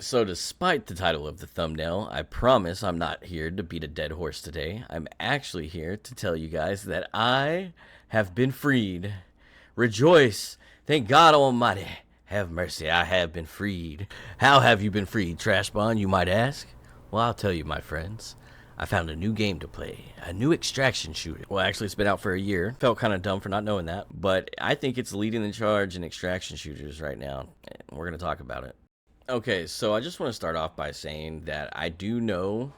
So, despite the title of the thumbnail, I promise I'm not here to beat a dead horse today. I'm actually here to tell you guys that I have been freed. Rejoice! Thank God Almighty! Have mercy, I have been freed. How have you been freed, Trashbon, you might ask? Well, I'll tell you, my friends. I found a new game to play, a new extraction shooter. Well, actually, it's been out for a year. Felt kind of dumb for not knowing that, but I think it's leading the charge in extraction shooters right now. We're going to talk about it. Okay, so I just want to start off by saying that I do know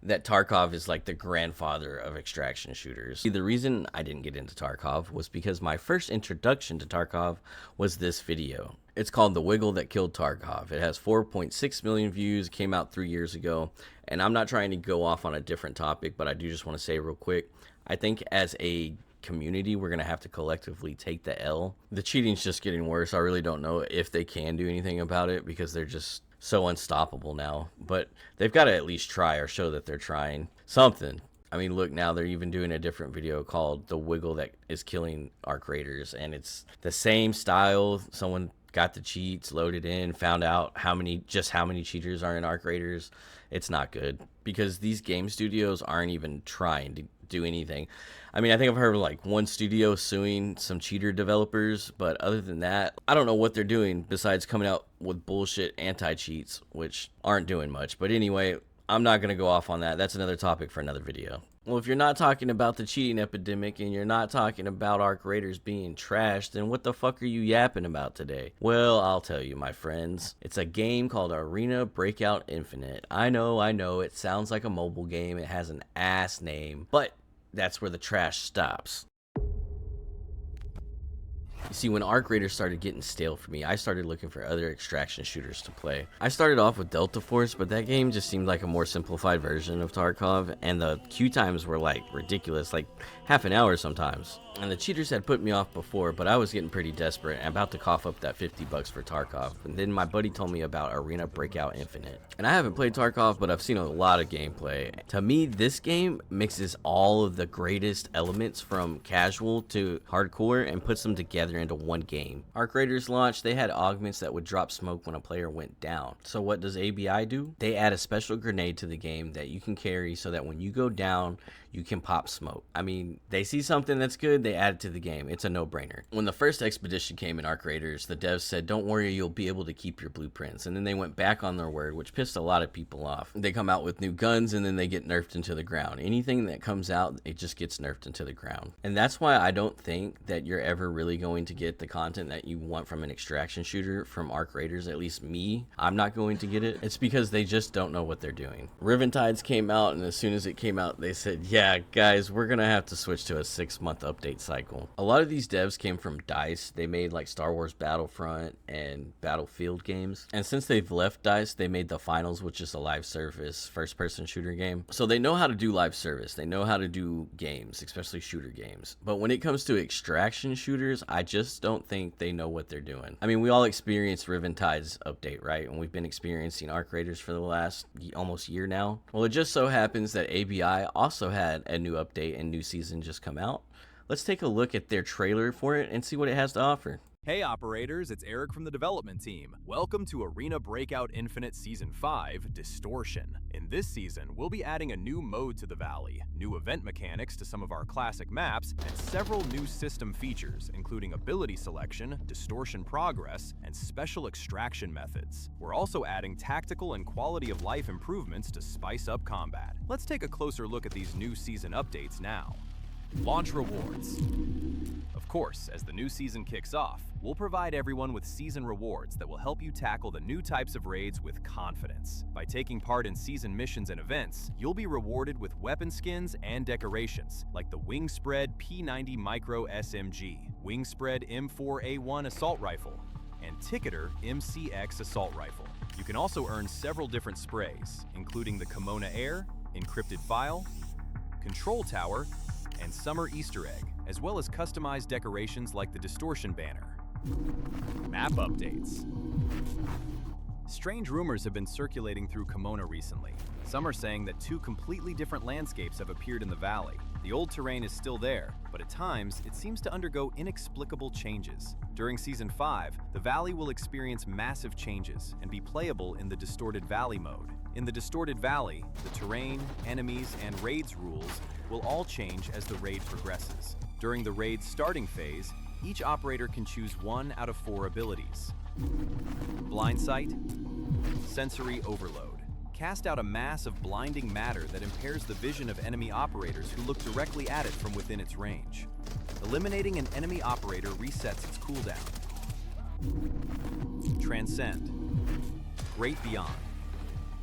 that Tarkov is like the grandfather of extraction shooters. The reason I didn't get into Tarkov was because my first introduction to Tarkov was this video. It's called The Wiggle That Killed Tarkov. It has 4.6 million views, came out 3 years ago, and I'm not trying to go off on a different topic, but I do just want to say real quick, I think as a community we're gonna have to collectively take the L. The cheating's just getting worse. I really don't know if they can do anything about it because they're just so unstoppable now, but they've got to at least try or show that they're trying something. I mean, look, now they're even doing a different video called The Wiggle That Is Killing Arc Raiders, and it's the same style. Someone got the cheats, loaded in, found out how many cheaters are in Arc Raiders. It's not good because these game studios aren't even trying to do anything. I mean, I think I've heard of like one studio suing some cheater developers, but other than that, I don't know what they're doing besides coming out with bullshit anti-cheats, which aren't doing much. But anyway, I'm not going to go off on that. That's another topic for another video. Well, if you're not talking about the cheating epidemic and you're not talking about Arc Raiders being trashed, then what the fuck are you yapping about today? Well, I'll tell you, my friends. It's a game called Arena Breakout Infinite. I know, it sounds like a mobile game. It has an ass name, but that's where the trash stops. You see, when Arc Raiders started getting stale for me, I started looking for other extraction shooters to play. I started off with Delta Force, but that game just seemed like a more simplified version of Tarkov, and the queue times were like ridiculous, like half an hour sometimes. And the cheaters had put me off before, but I was getting pretty desperate and about to cough up that $50 for Tarkov. And then my buddy told me about Arena Breakout Infinite. And I haven't played Tarkov, but I've seen a lot of gameplay. To me, this game mixes all of the greatest elements from casual to hardcore and puts them together into one game. Arc Raiders launched, they had augments that would drop smoke when a player went down. So what does ABI do? They add a special grenade to the game that you can carry so that when you go down, you can pop smoke. I mean, they see something that's good, they add it to the game. It's a no-brainer. When the first expedition came in Arc Raiders, the devs said, don't worry, you'll be able to keep your blueprints. And then they went back on their word, which pissed a lot of people off. They come out with new guns and then they get nerfed into the ground. Anything that comes out, it just gets nerfed into the ground. And that's why I don't think that you're ever really going to get the content that you want from an extraction shooter from Arc Raiders. At least me, I'm not going to get it. It's because they just don't know what they're doing. Riventides came out, and as soon as it came out, they said, yeah, guys, we're gonna have to switch to a 6-month update cycle. A lot of these devs came from DICE. They made like Star Wars Battlefront and Battlefield games. And since they've left DICE, they made the Finals, which is a live service first-person shooter game. So they know how to do live service. They know how to do games, especially shooter games. But when it comes to extraction shooters, I just don't think they know what they're doing. I mean, we all experienced Riventide's update, right? And we've been experiencing Arc Raiders for the last almost year now. Well, it just so happens that ABI also had a new update and new season just come out. Let's take a look at their trailer for it and see what it has to offer. Hey operators, it's Eric from the development team. Welcome to Arena Breakout Infinite Season 5, Distortion. In this season, we'll be adding a new mode to the Valley, new event mechanics to some of our classic maps, and several new system features, including ability selection, distortion progress, and special extraction methods. We're also adding tactical and quality of life improvements to spice up combat. Let's take a closer look at these new season updates now. Launch rewards. Of course, as the new season kicks off, we'll provide everyone with season rewards that will help you tackle the new types of raids with confidence. By taking part in season missions and events, you'll be rewarded with weapon skins and decorations, like the Wingspread P90 Micro SMG, Wingspread M4A1 Assault Rifle, and Ticketer MCX Assault Rifle. You can also earn several different sprays, including the Kimona Air, Encrypted File, Control Tower, and Summer Easter Egg, as well as customized decorations like the Distortion banner. Map updates. Strange rumors have been circulating through Kimona recently. Some are saying that two completely different landscapes have appeared in the valley. The old terrain is still there, but at times it seems to undergo inexplicable changes. During Season 5, the valley will experience massive changes and be playable in the Distorted Valley mode. In the Distorted Valley, the terrain, enemies, and raids rules will all change as the raid progresses. During the raid's starting phase, each operator can choose 1 out of 4 abilities. Blind Sight, Sensory Overload. Cast out a mass of blinding matter that impairs the vision of enemy operators who look directly at it from within its range. Eliminating an enemy operator resets its cooldown. Transcend. Great Beyond.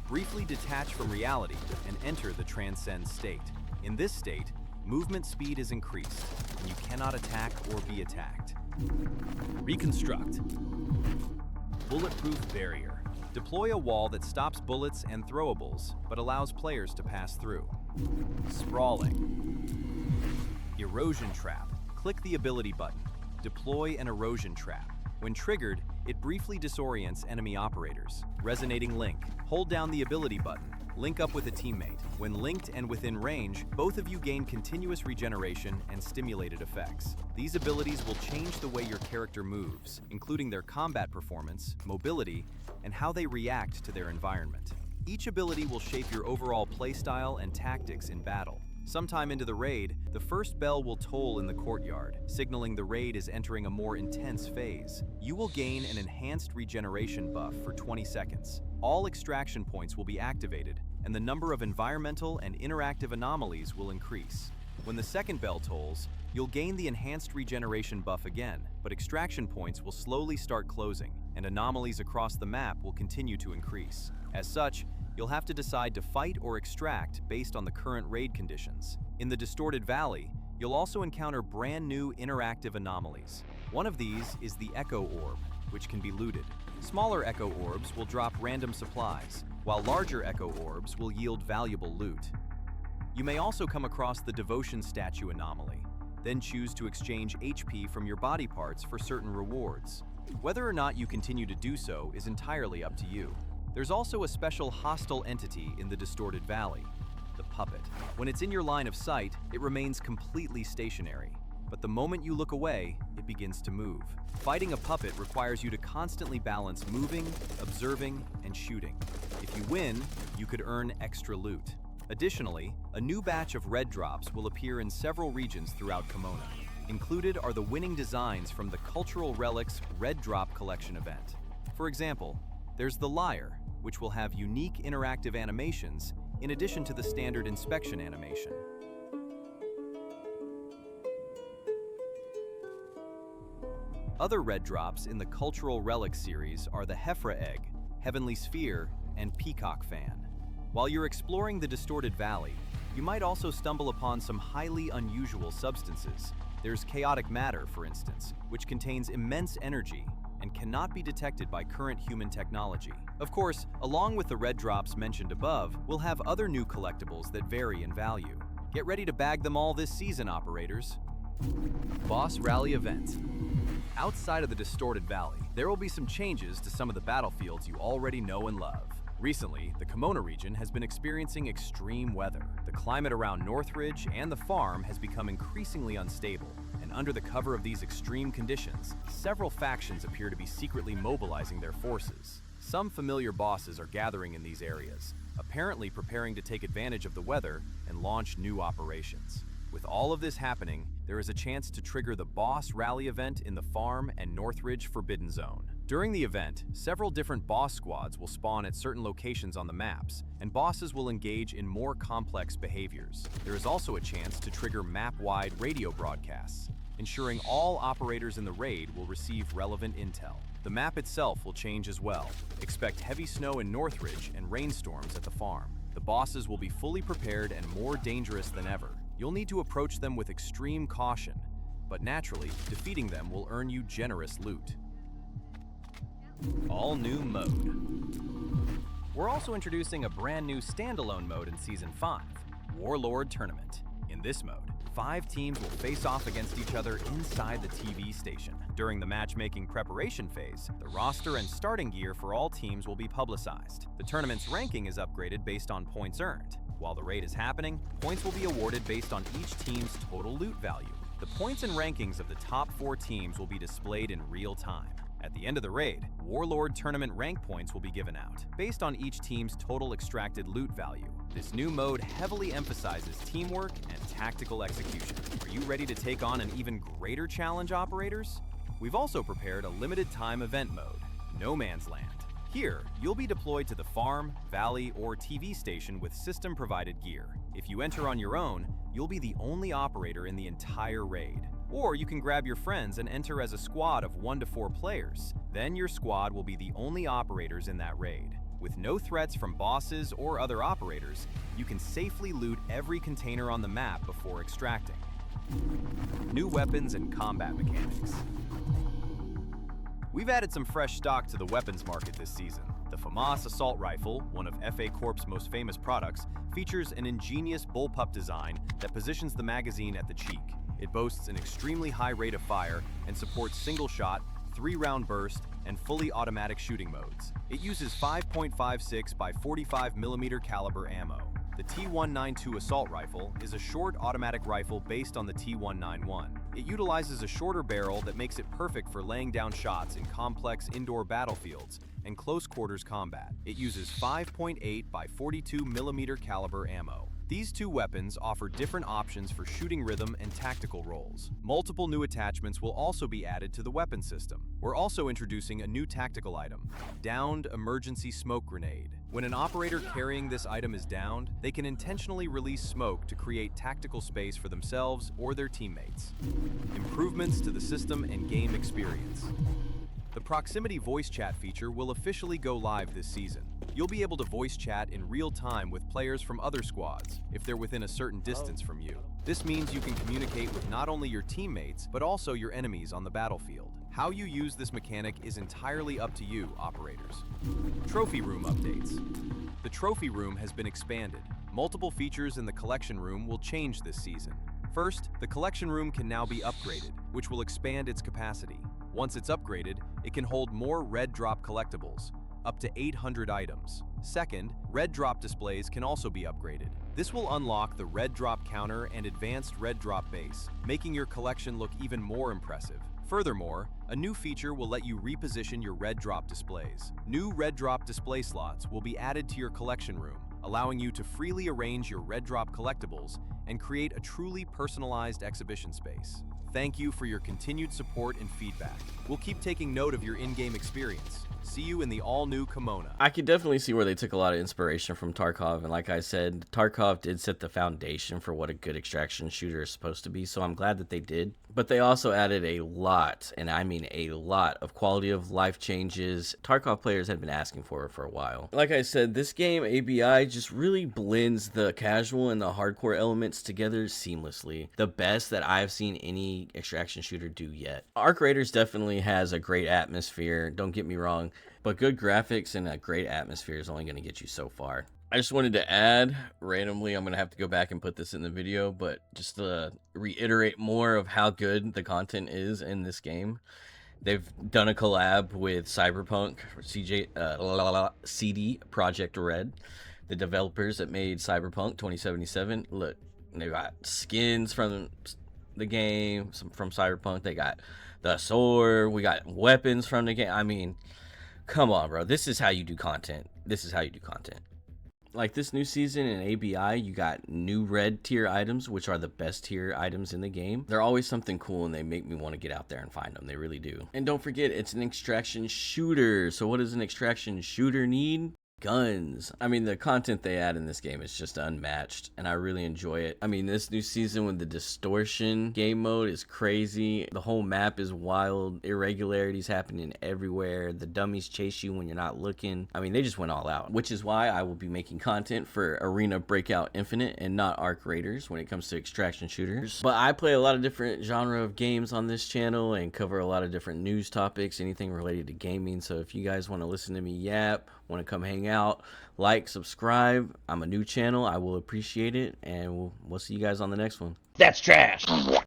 Briefly detach from reality and enter the Transcend state. In this state, movement speed is increased, and you cannot attack or be attacked. Reconstruct. Bulletproof Barrier. Deploy a wall that stops bullets and throwables, but allows players to pass through. Sprawling. Erosion Trap. Click the ability button. Deploy an erosion trap. When triggered, it briefly disorients enemy operators. Resonating Link. Hold down the ability button. Link up with a teammate. When linked and within range, both of you gain continuous regeneration and stimulated effects. These abilities will change the way your character moves, including their combat performance, mobility, and how they react to their environment. Each ability will shape your overall playstyle and tactics in battle. Sometime into the raid, the first bell will toll in the courtyard, signaling the raid is entering a more intense phase. You will gain an enhanced regeneration buff for 20 seconds. All extraction points will be activated, and the number of environmental and interactive anomalies will increase. When the second bell tolls, you'll gain the enhanced regeneration buff again, but extraction points will slowly start closing, and anomalies across the map will continue to increase. As such, you'll have to decide to fight or extract based on the current raid conditions. In the Distorted Valley, you'll also encounter brand new interactive anomalies. One of these is the Echo Orb, which can be looted. Smaller Echo Orbs will drop random supplies, while larger Echo Orbs will yield valuable loot. You may also come across the Devotion Statue anomaly, then choose to exchange HP from your body parts for certain rewards. Whether or not you continue to do so is entirely up to you. There's also a special hostile entity in the Distorted Valley, the Puppet. When it's in your line of sight, it remains completely stationary. But the moment you look away, it begins to move. Fighting a puppet requires you to constantly balance moving, observing, and shooting. If you win, you could earn extra loot. Additionally, a new batch of red drops will appear in several regions throughout Kimona. Included are the winning designs from the Cultural Relics Red Drop Collection event. For example, there's the Lyre, which will have unique interactive animations in addition to the standard inspection animation. Other red drops in the Cultural Relics series are the Hefra Egg, Heavenly Sphere, and Peacock Fan. While you're exploring the Distorted Valley, you might also stumble upon some highly unusual substances. There's chaotic matter, for instance, which contains immense energy and cannot be detected by current human technology. Of course, along with the red drops mentioned above, we'll have other new collectibles that vary in value. Get ready to bag them all this season, operators. Boss Rally Event. Outside of the Distorted Valley, there will be some changes to some of the battlefields you already know and love. Recently, the Kimona region has been experiencing extreme weather. The climate around Northridge and the farm has become increasingly unstable, and under the cover of these extreme conditions, several factions appear to be secretly mobilizing their forces. Some familiar bosses are gathering in these areas, apparently preparing to take advantage of the weather and launch new operations. With all of this happening, there is a chance to trigger the Boss Rally event in the farm and Northridge Forbidden Zone. During the event, several different boss squads will spawn at certain locations on the maps, and bosses will engage in more complex behaviors. There is also a chance to trigger map-wide radio broadcasts, ensuring all operators in the raid will receive relevant intel. The map itself will change as well. Expect heavy snow in Northridge and rainstorms at the farm. The bosses will be fully prepared and more dangerous than ever. You'll need to approach them with extreme caution, but naturally, defeating them will earn you generous loot. All new mode. We're also introducing a brand new standalone mode in Season 5, Warlord Tournament. In this mode, 5 teams will face off against each other inside the TV station. During the matchmaking preparation phase, the roster and starting gear for all teams will be publicized. The tournament's ranking is upgraded based on points earned. While the raid is happening, points will be awarded based on each team's total loot value. The points and rankings of the top 4 teams will be displayed in real time. At the end of the raid, Warlord Tournament rank points will be given out, based on each team's total extracted loot value. This new mode heavily emphasizes teamwork and tactical execution. Are you ready to take on an even greater challenge, operators? We've also prepared a limited time event mode, No Man's Land. Here, you'll be deployed to the farm, valley, or TV station with system-provided gear. If you enter on your own, you'll be the only operator in the entire raid. Or you can grab your friends and enter as a squad of 1 to 4 players. Then your squad will be the only operators in that raid. With no threats from bosses or other operators, you can safely loot every container on the map before extracting. New weapons and combat mechanics. We've added some fresh stock to the weapons market this season. The FAMAS assault rifle, one of FA Corp's most famous products, features an ingenious bullpup design that positions the magazine at the cheek. It boasts an extremely high rate of fire and supports single shot, 3-round burst, and fully automatic shooting modes. It uses 5.56 by 45mm caliber ammo. The T192 assault rifle is a short automatic rifle based on the T191. It utilizes a shorter barrel that makes it perfect for laying down shots in complex indoor battlefields and close quarters combat. It uses 5.8 by 42mm caliber ammo. These 2 weapons offer different options for shooting rhythm and tactical roles. Multiple new attachments will also be added to the weapon system. We're also introducing a new tactical item, Downed Emergency Smoke Grenade. When an operator carrying this item is downed, they can intentionally release smoke to create tactical space for themselves or their teammates. Improvements to the system and game experience. The proximity voice chat feature will officially go live this season. You'll be able to voice chat in real time with players from other squads if they're within a certain distance from you. This means you can communicate with not only your teammates, but also your enemies on the battlefield. How you use this mechanic is entirely up to you, operators. Trophy Room updates. The Trophy Room has been expanded. Multiple features in the Collection Room will change this season. First, the Collection Room can now be upgraded, which will expand its capacity. Once it's upgraded, it can hold more red drop collectibles, up to 800 items. Second, red drop displays can also be upgraded. This will unlock the red drop counter and advanced red drop base, making your collection look even more impressive. Furthermore, a new feature will let you reposition your red drop displays. New red drop display slots will be added to your collection room, allowing you to freely arrange your red drop collectibles and create a truly personalized exhibition space. Thank you for your continued support and feedback. We'll keep taking note of your in-game experience. See you in the all-new Kimona. I could definitely see where they took a lot of inspiration from Tarkov, and like I said, Tarkov did set the foundation for what a good extraction shooter is supposed to be, so I'm glad that they did. But they also added a lot, and I mean a lot, of quality of life changes Tarkov players had been asking for a while. Like I said, this game, ABI, just really blends the casual and the hardcore elements together seamlessly. The best that I've seen any extraction shooter do yet. Arc Raiders definitely has a great atmosphere, don't get me wrong, but good graphics and a great atmosphere is only going to get you so far. I just wanted to add, randomly, I'm going to have to go back and put this in the video, but just to reiterate more of how good the content is in this game. They've done a collab with Cyberpunk, CD Projekt Red, the developers that made Cyberpunk 2077. Look, they got skins from the game, from Cyberpunk. They got the sword. We got weapons from the game. I mean, come on, bro. This is how you do content. This is how you do content. Like this new season in ABI, you got new red tier items, which are the best tier items in the game. They're always something cool, and they make me want to get out there and find them. They really do. And don't forget, it's an extraction shooter. So what does an extraction shooter need? Guns. I mean, the content they add in this game is just unmatched, and I really enjoy it. I mean, this new season with the distortion game mode is crazy. The whole map is wild. Irregularities happening everywhere. The dummies chase you when you're not looking. I mean, they just went all out, which is why I will be making content for Arena Breakout Infinite and not Arc Raiders when it comes to extraction shooters. But I play a lot of different genre of games on this channel and cover a lot of different news topics, anything related to gaming. So if you guys want to listen to me yap, want to come hang out, out. Like, subscribe. I'm a new channel. I will appreciate it. And we'll see you guys on the next one. That's trash.